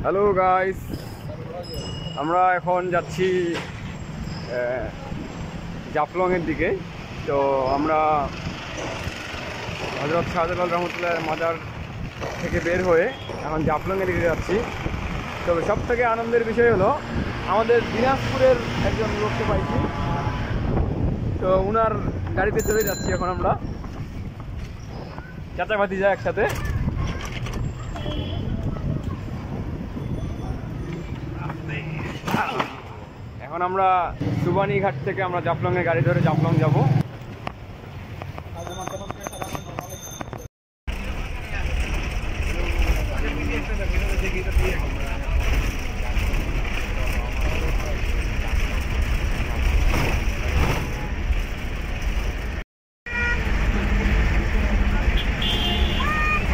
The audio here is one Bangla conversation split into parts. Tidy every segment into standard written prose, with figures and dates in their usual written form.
হ্যালো গাইস, আমরা এখন যাচ্ছি জাফলংয়ের দিকে। তো আমরা হযরত শাহজালাল রহমতুল্লাহ মাজার থেকে বের হয়ে এখন জাফলংয়ের দিকে যাচ্ছি। তবে সব থেকে আনন্দের বিষয় হলো আমাদের দিনাজপুরের একজন লোককে পাইছি। তো ওনার গাড়িতে চলে যাচ্ছি এখন আমরা, চাচা ভাতিজা একসাথে। এখন আমরা সুবানি ঘাট থেকে আমরা জাফলংয়ের গাড়ি ধরে জাফলং যাব।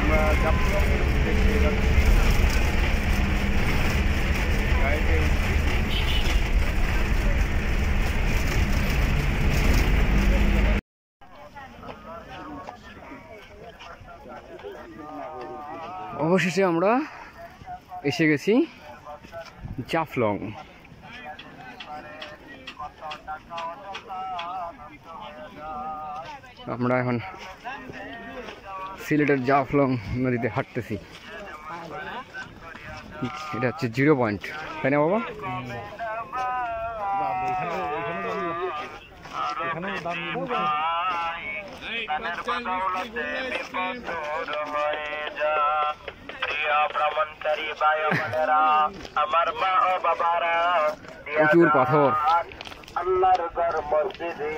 আমরা জাফলংয়ের উদ্দেশ্যে যাচ্ছি। অবশেষে আমরা এসে গেছি জাফলং। আমরা এখন সিলেটের জাফলং নদীতে হাঁটতেছি। এটা হচ্ছে 0 পয়েন্ট, তাই না বাবা? প্রচুর পাথর। আল্লাহর ঘর মসজিদে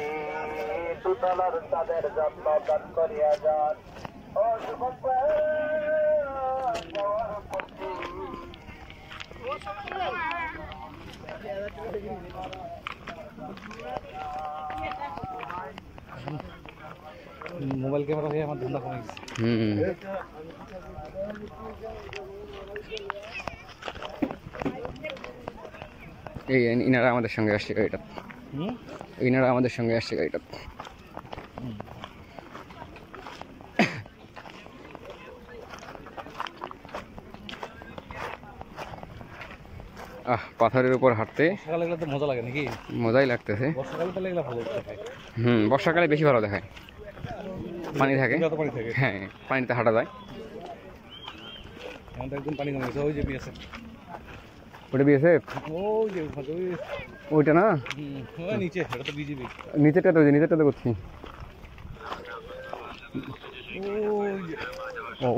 সুতলার তাদের জন্ম দান করিয়া যান। ও যুবক মোবাইল ক্যামেরা হয়ে আমার ধান্দা কমে গেছে। এই ইনারা আমাদের সঙ্গে আসছে গাড়িটা, ইনারা আমাদের সঙ্গে আসছে গাড়িটা। পাথরের উপর হাঁটতে মজা লাগে নাকি? মজাই লাগতেছে। বর্ষাকালে বেশি ভালো দেখায়, পানি থাকে। হ্যাঁ, পানিতে হাঁটা যায়। একদম পানি কমেছে। ওই যে বিএসএফ, ওটা বিএসএফ, ওইটা না নিচে, এটা তো বিজিবি। নিচেরটা তো, নিচেরটা তো করছি।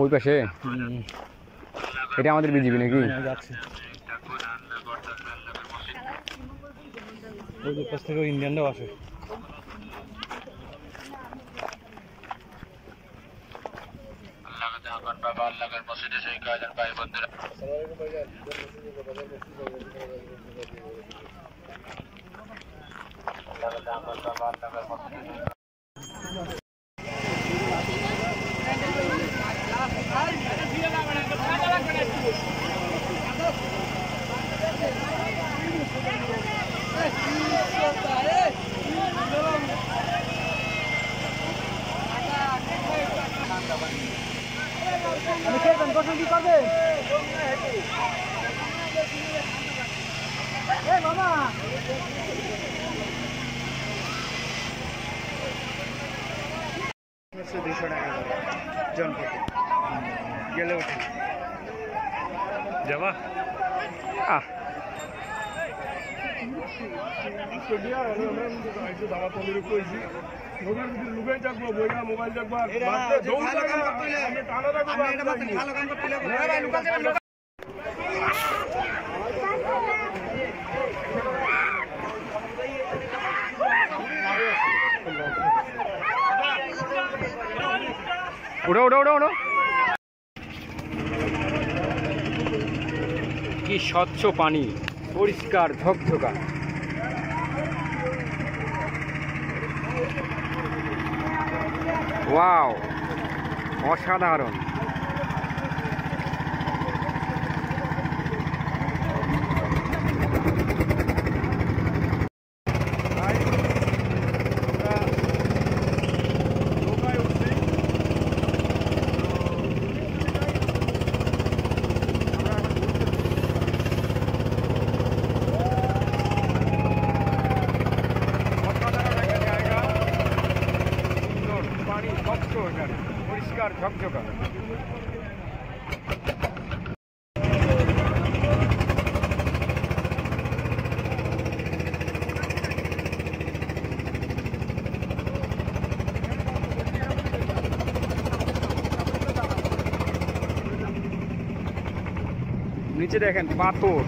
ওই পাশে এটা আমাদের বিজিবি নাকি? যাচ্ছে ওই পাশ থেকে ইন্ডিয়ানরাও আসে। যাবা মোবাইল উঠো উঠো উঠো উঠো। কি স্বচ্ছ পানি, পরিষ্কার ঝকঝকা। ওয়াও, অসাধারণ। নিচে দেখেন পাথর,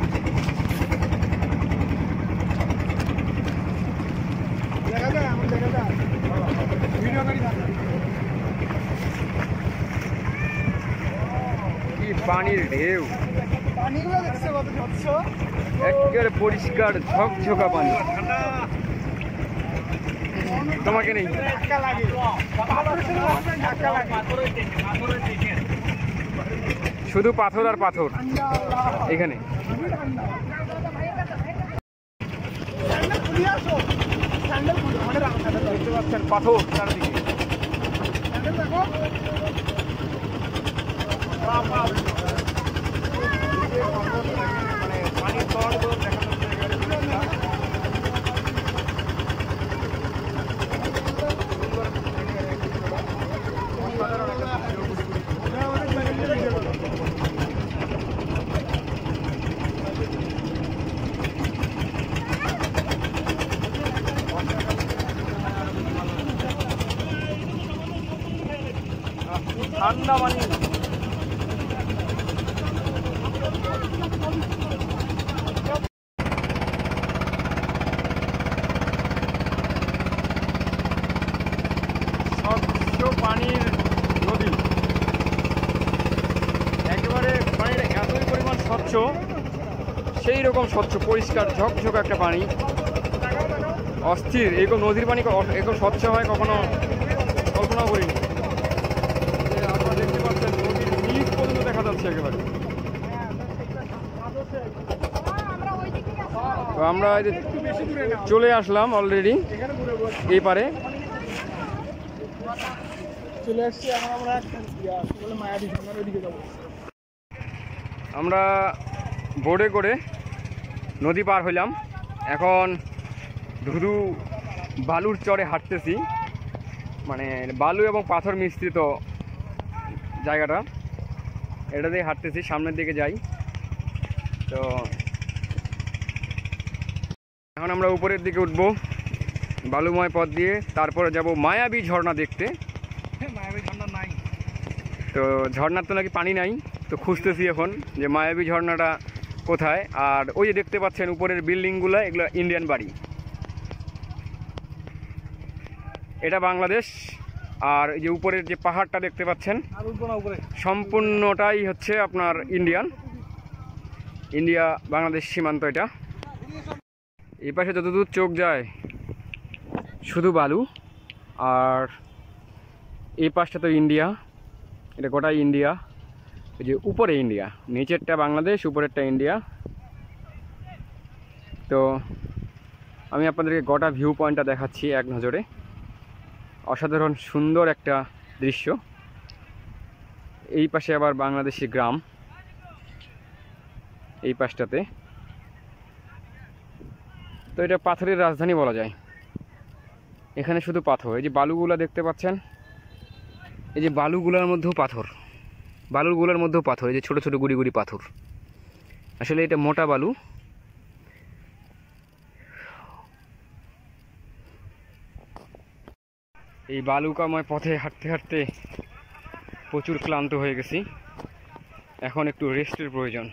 কি পানির ঢেউ, একেবারে পরিষ্কার ঝকঝকা পানি। তোমাকে নেই শুধু পাথর আর পাথর এখানে। দেখতে পাচ্ছেন পাথর চারদিকে। মানে পানির তলগুলো দেখা ঠান্ডা পানি। স্বচ্ছ পানির নদী, একেবারে পানিটা এতই পরিমাণ স্বচ্ছ, সেই রকম স্বচ্ছ পরিষ্কার ঝকঝক একটা পানি, অস্থির। এরকম নদীর পানি এরকম স্বচ্ছ হয় কখনো কল্পনাও করিনি। আপনারা দেখতে পাচ্ছেন নদীর নিচ পর্যন্ত দেখা যাচ্ছে একেবারে। তো আমরা চলে আসলাম অলরেডি এই পারে চলে আসছি। আমরা বোটে করে নদী পার হইলাম, এখন ধুধু বালুর চরে হাঁটতেছি, মানে বালু এবং পাথর মিশ্রিত জায়গাটা, এটা দিয়ে হাঁটতেছি, সামনের দিকে যাই। তো এখন আমরা উপরের দিকে উঠবো বালুময় পথ দিয়ে, তারপরে যাব মায়াবী ঝর্ণা দেখতে। মায়াবী ঝর্ণা নাই তো ঝর্ণার তো নাকি পানি নাই, তো খুঁজতেছি এখন যে মায়াবী ঝর্ণাটা কোথায়। আর ওই যে দেখতে পাচ্ছেন উপরের বিল্ডিংগুলো, এগুলো ইন্ডিয়ান বাড়ি, এটা বাংলাদেশ। আর এই যে উপরের যে পাহাড়টা দেখতে পাচ্ছেন সম্পূর্ণটাই হচ্ছে আপনার ইন্ডিয়া বাংলাদেশ সীমান্ত। এটা এই পাশে যতদূর চোখ যায় শুধু বালু, আর এই পাশটা তো ইন্ডিয়া, এটা গোটাই ইন্ডিয়া। এই যে উপরে ইন্ডিয়া, নিচেরটা বাংলাদেশ, উপরেরটা ইন্ডিয়া। তো আমি আপনাদেরকে গোটা ভিউ পয়েন্টটা দেখাচ্ছি এক নজরে। অসাধারণ সুন্দর একটা দৃশ্য। এই পাশে আবার বাংলাদেশি গ্রাম, এই পাশটাতে। তো এটা পাথরের রাজধানী বলা যায়, এখানে শুধু পাথর। এই যে বালুগুলা দেখতে পাচ্ছেন, এই যে বালুগুলার মধ্যেও পাথর, বালুগুলোর মধ্যেও পাথর, এই যে ছোট ছোট গুড়ি গুড়ি পাথর। আসলে এটা মোটা বালু। এই বালুকাময় পথে হাঁটতে হাঁটতে প্রচুর ক্লান্ত হয়ে গেছি, এখন একটু রেস্টের প্রয়োজন।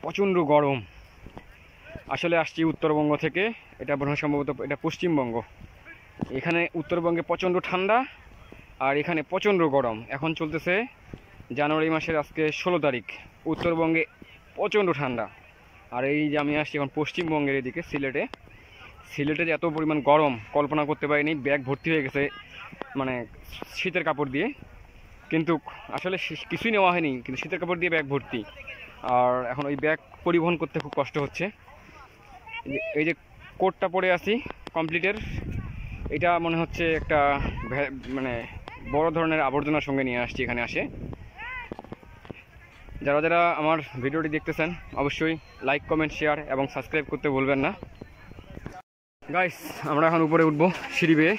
প্রচণ্ড গরম। আসলে আসছি উত্তরবঙ্গ থেকে, এটা মনে সম্ভবত এটা পশ্চিমবঙ্গ। এখানে উত্তরবঙ্গে প্রচণ্ড ঠান্ডা, আর এখানে প্রচণ্ড গরম। এখন চলতেছে জানুয়ারি মাসের আজকে 16 তারিখ। উত্তরবঙ্গে প্রচণ্ড ঠান্ডা। আর এই যে আমি আসছি এখন পশ্চিমবঙ্গের এদিকে সিলেটে যে এত পরিমাণ গরম কল্পনা করতে পারিনি। ব্যাগ ভর্তি হয়ে গেছে মানে শীতের কাপড় দিয়ে, কিন্তু আসলে কিছুই নেওয়া হয়নি, কিন্তু শীতের কাপড় দিয়ে ব্যাগ ভর্তি। আর এখন ওই ব্যাগ পরিবহন করতে খুব কষ্ট হচ্ছে। এই যে কোটটা পরে আছি কমপ্লিটের, এটা মনে হচ্ছে একটা মানে বড় ধরনের আবর্জনার সঙ্গে নিয়ে আসছি এখানে আসে। যারা যারা আমার ভিডিওটি দেখতেছেন অবশ্যই লাইক, কমেন্ট, শেয়ার এবং সাবস্ক্রাইব করতে ভুলবেন না। গাইস, আমরা এখন উপরে উঠবো সিঁড়ি বেয়ে।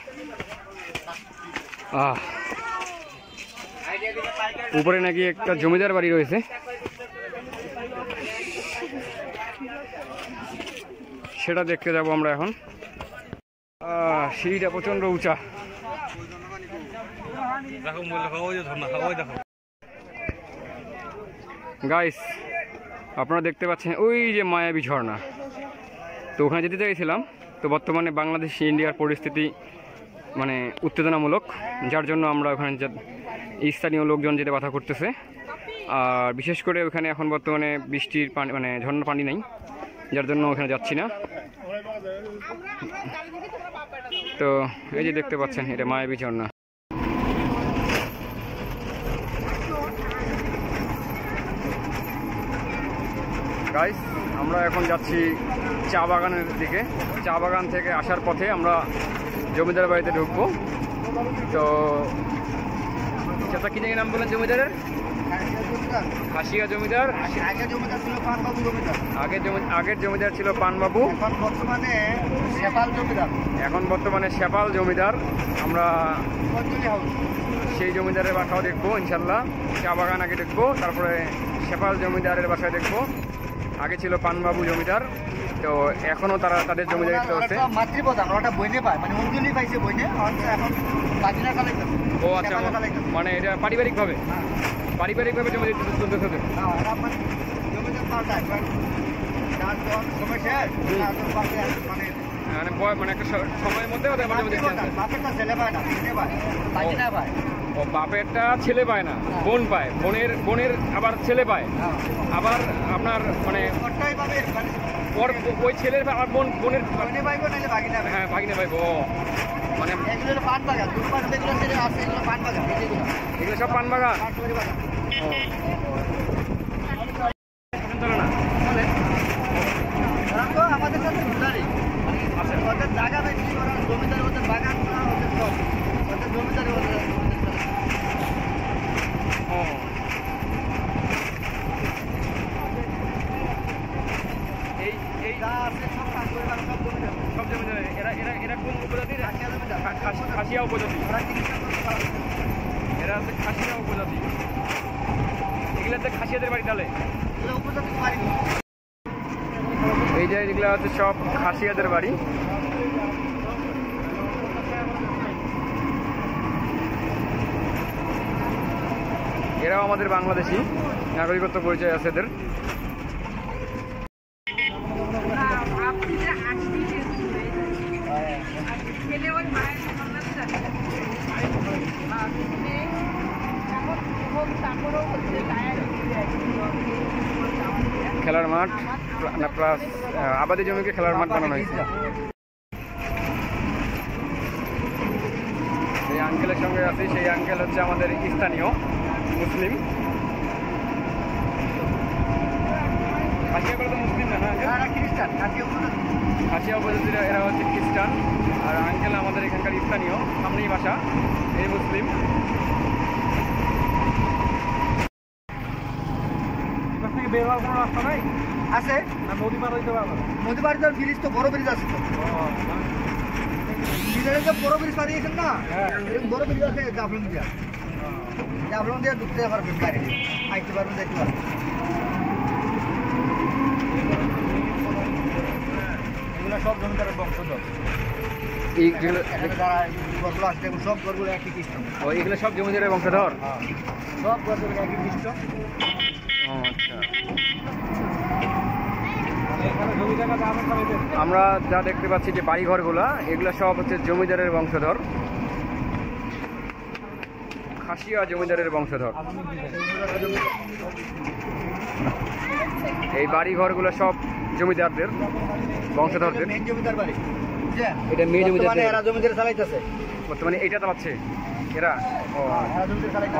উপরে নাকি একটা জমিদার বাড়ি রয়েছে, সেটা দেখতে যাব আমরা এখন। সিঁড়িটা প্রচন্ড উঁচা। গাইস, আপনারা দেখতে পাচ্ছেন ওই যে মায়াবী ঝর্ণা। তো ওখানে যেতে চাইছিলাম, তো বর্তমানে বাংলাদেশ ইন্ডিয়ার পরিস্থিতি মানে উত্তেজনামূলক, যার জন্য আমরা ওখানে স্থানীয় লোকজন যেতে বাধা করতেছে। আর বিশেষ করে ওখানে এখন বর্তমানে বৃষ্টির পানি মানে ঝর্ণার পানি নেই, যার জন্য ওখানে যাচ্ছি না। তো এই যে দেখতে পাচ্ছেন, এটা মায়াবী ঝর্ণা। গাইস, আমরা এখন যাচ্ছি চা বাগানের দিকে। চা বাগান থেকে আসার পথে আমরা জমিদার বাড়িতে ঢুকবো। তো সেটা কি জানি নাম বলেন জমিদারের? খাসিয়া জমিদার। আগের জমিদার ছিল পানবাবু, এখন বর্তমানে শেপাল জমিদার। আমরা সেই জমিদারের বাসাও দেখবো ইনশাল্লাহ। চা বাগান আগে দেখবো, তারপরে শেপাল জমিদারের বাসায় দেখবো। আগে ছিল পানবাবু জমিদার, তো এখনো তারা তাদের জমিদারি চলছে। ও আচ্ছা, মানে এটা পারিবারিকভাবে জমিদারি চলতেছে। মানে একটা সময়ের মধ্যে ও বাপেরটা ছেলে পায় না, বোন পায়, বোনের আবার ছেলে পায়, আবার আপনার মানে ওই ছেলের আর বোনের হ্যাঁ ভাগিনা পাইবো। মানে এগুলো সব পান বাগান। আমাদের সাথে আচ্ছা, ওদের জায়গা বেশি, জমিদার ওদের বাগান, ওদের জমিদার সব জমিদার। এরা কোন উপজাতির? খাসিয়া উপজাতি। এরা হচ্ছে খাসিয়া উপজাতি। এগুলাতে খাসিয়াদের বাড়ি তাহলে। এই যে এগুলা হচ্ছে সব খাসিয়াদের বাড়ি। এরাও আমাদের বাংলাদেশি, নাগরিকত্ব পরিচয় আছে এদের। খেলার মাঠ না প্লাস আবাদি জমিকে খেলার মাঠ বানানো হয়েছে। এই আঙ্কেলের সঙ্গে আছি, সেই আঙ্কেল হচ্ছে আমাদের স্থানীয় মুসলিম। খাসিয়া করে তো মুসলিম না, খ্রিস্টান। খাসিয়া উপজাতিরা এরা হচ্ছে খ্রিস্টান, আর আঙ্কেল আমাদের এখানকার স্থানীয়, সামনেই বাসা, এই মুসলিম। বেরোয়ার কোনো রাস্তা নাই আছে না? নদী পার হইতে পারবে? নদী পার হইতে ব্রিজ তো বড় ব্রিজ আছে তো। যে বড় ব্রিজ বানিয়েছেন না, এরকম বড় ব্রিজ আছে জাফলং দিয়ে ঢুকতে পারবেন, গাড়ি আইতে পারবেন, দেখতে পারবেন। এগুলো সব জমিদারের বংশধর। সব ঘরগুলো একই খ্রিস্টান। এগুলো সব জমিদারের বংশধর, সব ঘরগুলো একই খ্রিস্টান। আচ্ছা, আমরা যা দেখতে পাচ্ছি যে বাড়িঘরগুলা, এগুলো সব হচ্ছে জমিদারের বংশধর, খাসিয়া জমিদারের বংশধর। এই বাড়িঘরগুলো সব জমিদারদের বংশধরদের। জমিদার বাড়ি, এটা মেয়ে জমিদার, এরা জমিদার চালাইতেছে বর্তমানে। এইটা চালাচ্ছে এরা,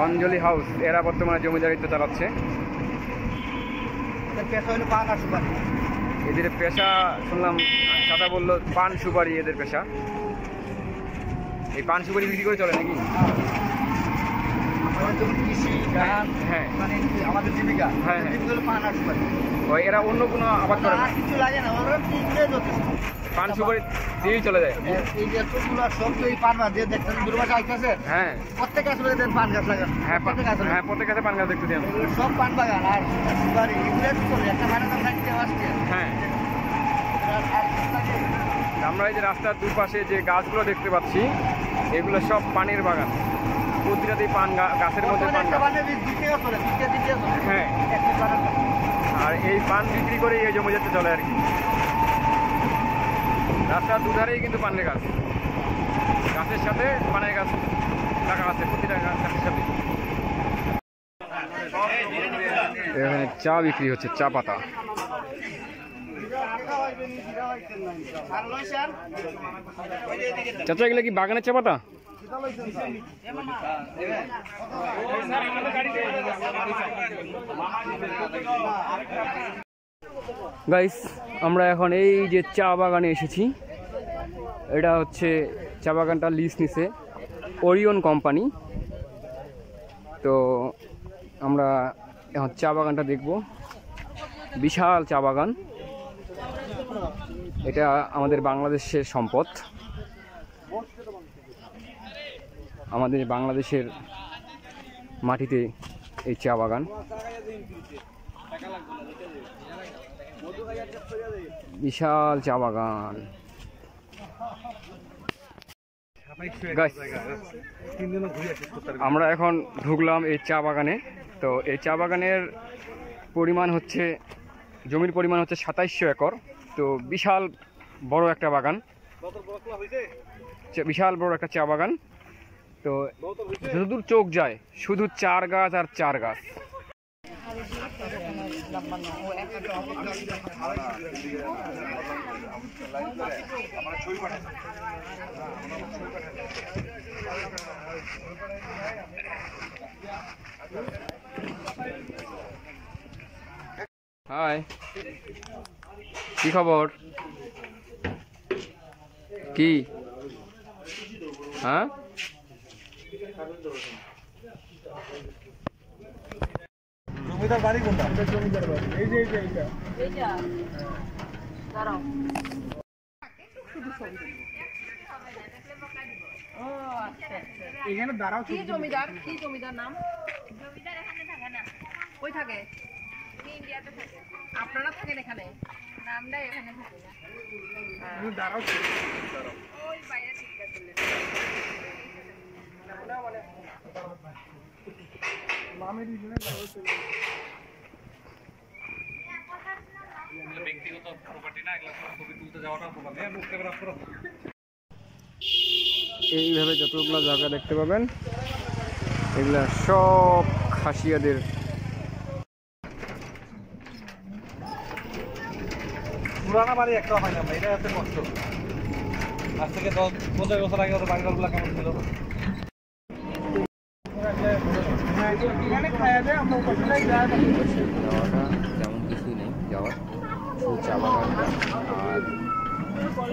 অঞ্জলি হাউস, এরা বর্তমানে জমিদারিত্ব চালাচ্ছে। পেশা হলো পান আর সুপারি। এদের পেশা শুনলাম দাদা বললো পান সুপারি এদের পেশা। এই পান সুপারি বিক্রি করে চলে নাকি? হ্যাঁ, আমাদের জীবিকা, হ্যাঁ, পান আর সুপারি। এরা অন্য কোনো আবাদ করে না, কিছু লাগে না, ওরা পান সুপারি দিয়েই চলে যায়। এই যে এতগুলো সব তো এই পান গাছ দিয়ে দেখছেন দুর্বাসা আইতেছে। হ্যাঁ প্রত্যেক আসলে দেন পান গাছ লাগান। হ্যাঁ হ্যাঁ প্রত্যেক কাছে পান গাছ দেখতেছি আমি। সব পান বাগান আর সুপারি এগুলো তো চলে একটা মানে তো সাইডে আসছে। হ্যাঁ আমরা এই যে রাস্তার দুপাশে যে গাছগুলো দেখতে পাচ্ছি এগুলো সব পানের বাগান, প্রতিটাতেই পান গাছের মধ্যে পান গাছ। হ্যাঁ আর এই পান বিক্রি করেই এই জমি যেতে চলে আর কি। রাস্তার দুধারেই কিন্তু পানের গাছ, গাছের সাথে পানের গাছ লাগা আছে প্রতিটা গাছের সাথে। এখানে চা বিক্রি হচ্ছে, চা পাতা। চাচা এগুলো কি বাগানের চা পাতা? গাইস আমরা এখন এই যে চা বাগানে এসেছি। এটা হচ্ছে চা বাগানটা লিজ নিছে ওরিয়ন কোম্পানি। তো আমরা এখন চা বাগানটা দেখব, বিশাল চা বাগান। এটা আমাদের বাংলাদেশের সম্পদ, আমাদের বাংলাদেশের মাটিতে এই চা বাগান। বিশাল চা বাগান। আমরা এখন ঢুকলাম এই চা বাগানে। তো এই চা বাগানের পরিমাণ হচ্ছে, জমির পরিমাণ হচ্ছে 2700 একর। তো বিশাল বড় একটা বাগান, বিশাল বড় একটা চা বাগান। তো যতদূর চোখ যায় শুধু চার গাছ আর চার গাছ। হাই, কি খবর? কি হ্যাঁ জমিদার বাড়ি কোনটা? জমিদার বাড়ি এই যে এইটা দাঁড়াও। এখানে দাঁড়াও। কি জমিদার? কি জমিদার নাম? জমিদার এখানে থাকে না, কই থাকে? ইন্ডিয়াতে থাকে। আপনারা থাকেন এখানে? নামটা এখানে থাকে না, দাঁড়াও ওই বাইরে চিৎকার করলে। ব্যক্তিগত প্রপার্টি না, এগুলো ছবি তুলতে যাওয়াটা প্রবলেম। মুখ ক্যামেরা পুরো এইভাবে যতগুলো জায়গা দেখতে পাবেন এগুলা সব খাসিয়াদের। পুরানা বাড়ি একটা হয় না, এটা হচ্ছে কষ্ট। আজ থেকে 10-15 বছর আগে ওদের বাড়িঘরগুলো কেমন ছিল? যাওয়াটা তেমন কিছুই নেই যাওয়ার, শুধু চা বাগানটা আর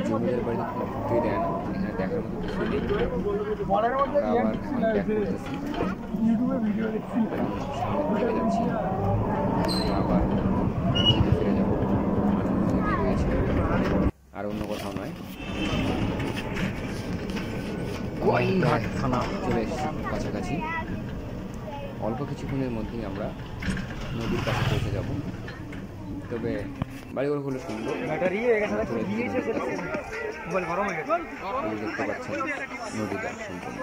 জমিদার বাড়িতে ঢুকতেই দেয় না। এখানে দেখার মতো কিছুই নেই। আমরা আবার ব্যাক করতেছি, সামনের দিকে যাচ্ছি, আবার ফিরে যাবো। রয়েছে আর অন্য কোথাও নয়। গোয়াইনঘাট থানা চলে এসেছি কাছাকাছি। অল্প কিছুক্ষণের মধ্যেই আমরা নদীর কাছে পৌঁছে যাব। তবে বাড়িঘরগুলো সুন্দর, দেখতে পাচ্ছেন নদীটা সম্পূর্ণ।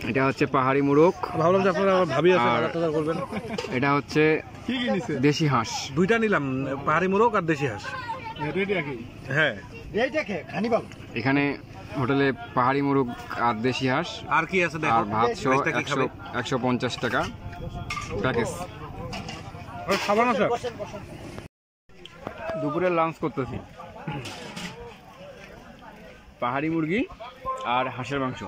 এটা হচ্ছে পাহাড়ি মোরগ। ভাবলাম যে আপনারা ভাবি আছে করবেন। এটা হচ্ছে দেশি হাঁস। দুইটা নিলাম, পাহাড়ি মোরগ আর দেশি হাঁস। হ্যাঁ, এখানে হোটেলে পাহাড়ি মোরগ আর দেশি হাঁস আর কি আছে আর ভাত সহ 150 টাকা প্যাকেজ। খাবার না স্যার? দুপুরে লাঞ্চ করতেছি, পাহাড়ি মুরগি আর হাঁসের মাংস।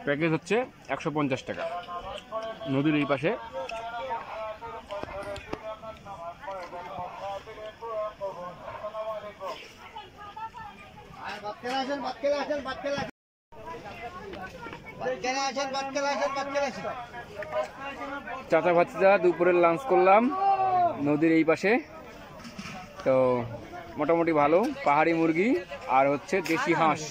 প্যাকেজ হচ্ছে 150 টাকা। নদীর এই পাশে চাচা ভাতিজা দুপুরের লাঞ্চ করলাম নদীর এই পাশে। তো মোটামুটি ভালো, পাহাড়ি মুরগি আর হচ্ছে দেশি হাঁস।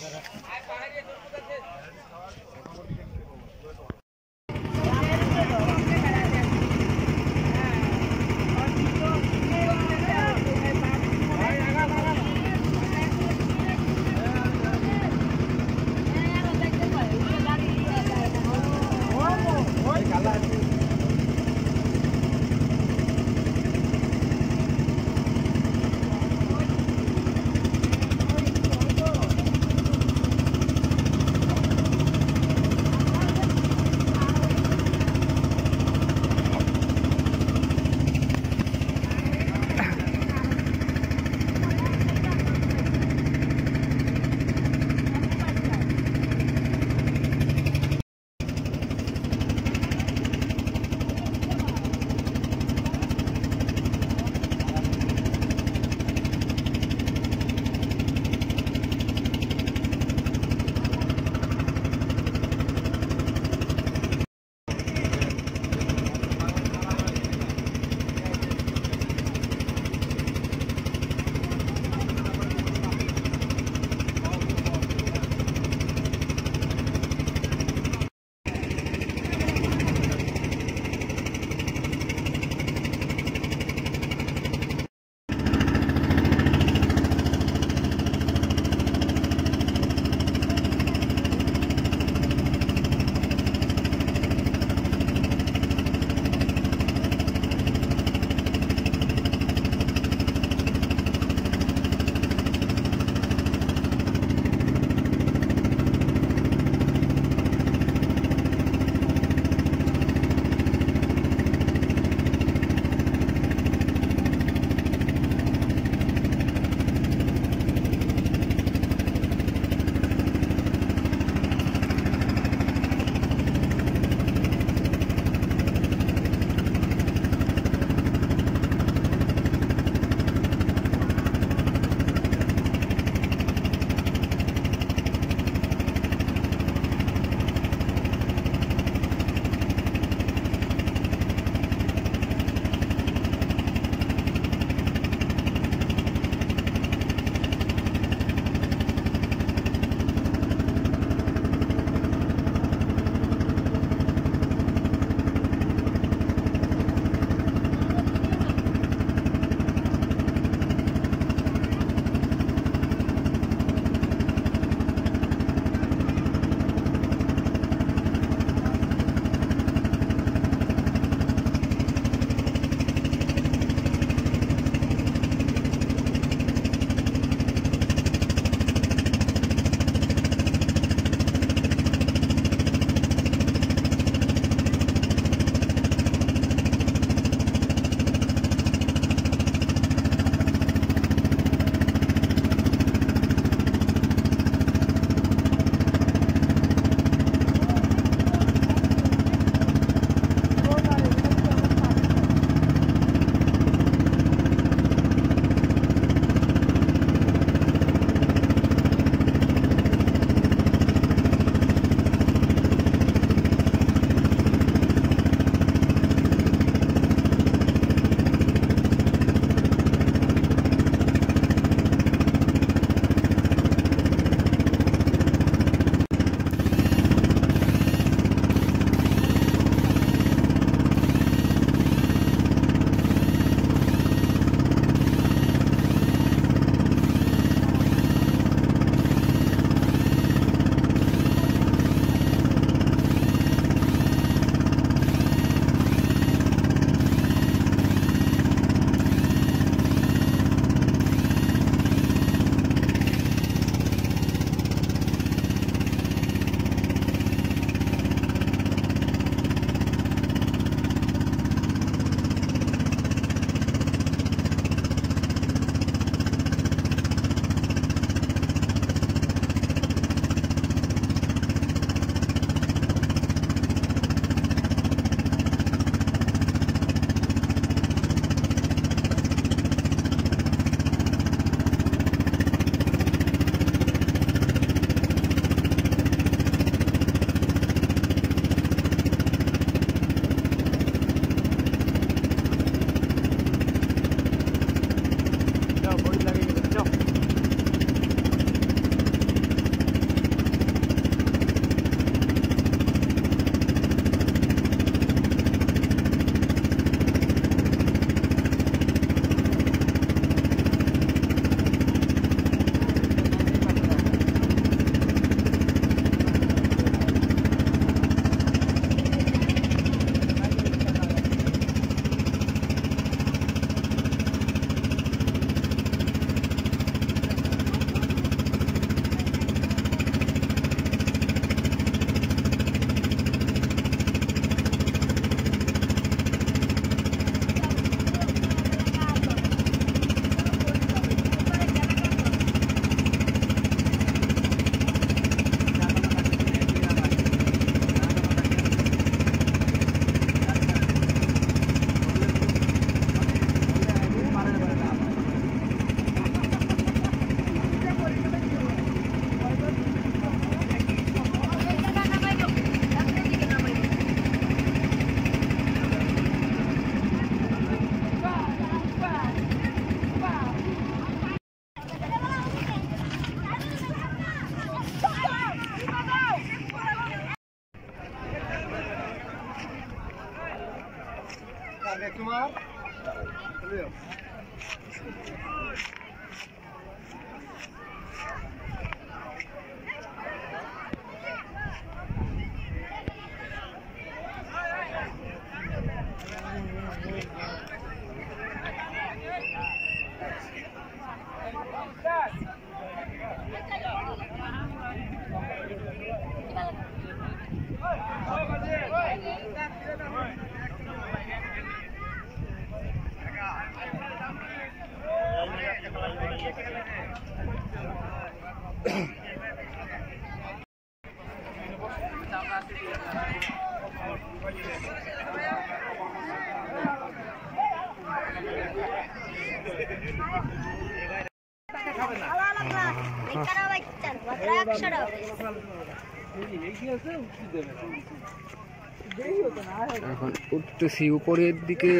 এখন উঠতেছি উপরের দিকে,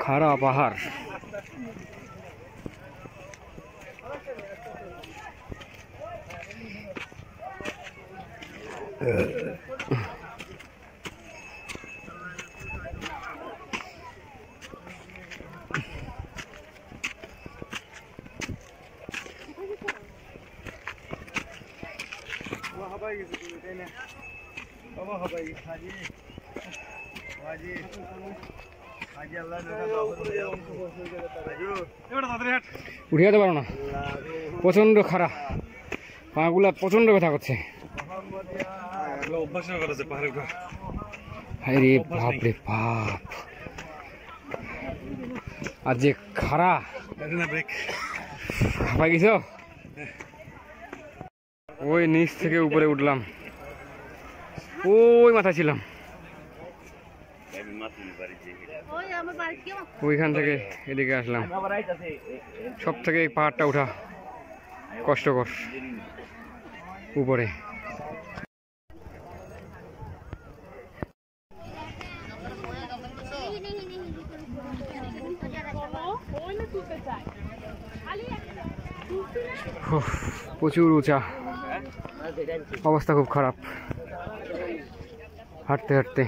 খাড়া পাহাড়। উঠে যেতে পারো না, প্রচন্ড খারাপ, পাগুলা প্রচন্ড ব্যথা করছে। আরে বাপ রে বাপ, আর যে খারা হাঁপাই গেছ। ওই নিচ থেকে উপরে উঠলাম, ওই মাথা ছিলাম, ওইখান থেকে এদিকে আসলাম। সব থেকে পাহাড়টা ওঠা কষ্টকর উপরে। প্রচুর উঁচা, অবস্থা খুব খারাপ হাঁটতে হাঁটতে।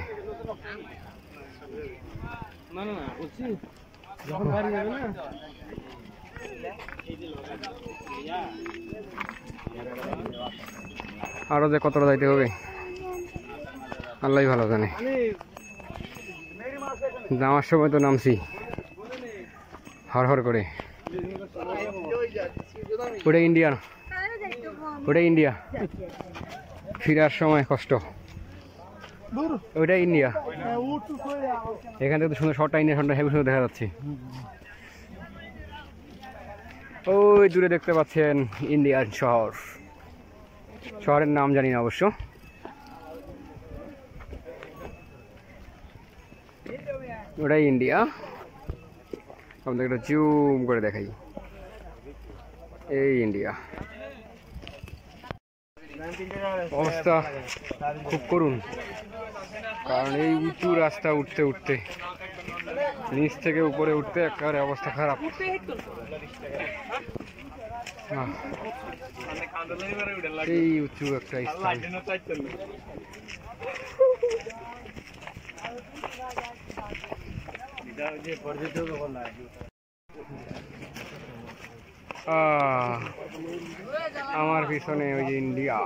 আরো যে কতটা যাইতে হবে আল্লাহ ভালো জানে। নামার সময় তো নামছি হর হর করে। ওটা ইন্ডিয়া, ওটা ইন্ডিয়া, ফিরার সময় কষ্ট। ওইটা ইন্ডিয়া, এখান থেকে তো সুন্দর শর্টটা ইন্ডিয়া, শর্টটা হেভি সুন্দর দেখা যাচ্ছে। ওই দূরে দেখতে পাচ্ছেন ইন্ডিয়ান শহর, শহরের নাম জানি না অবশ্য। ওটাই ইন্ডিয়া, আপনাদের একটা জুম করে দেখাই, এই ইন্ডিয়া। অবস্থা খুব করুণ, কারণ এই উঁচু রাস্তা উঠতে উঠতে, নিচ থেকে উপরে উঠতে একেবারে অবস্থা খারাপ। এই উঁচু একটা স্থান। আমার পিছনে ওই যে India.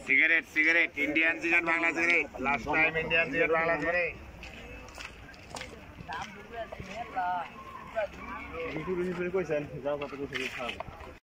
Cigarette cigarette Indian cigarette Bangla cigarette last time Indian cigarette Bangla cigarette কইছেন যাও কত কিছু খাও।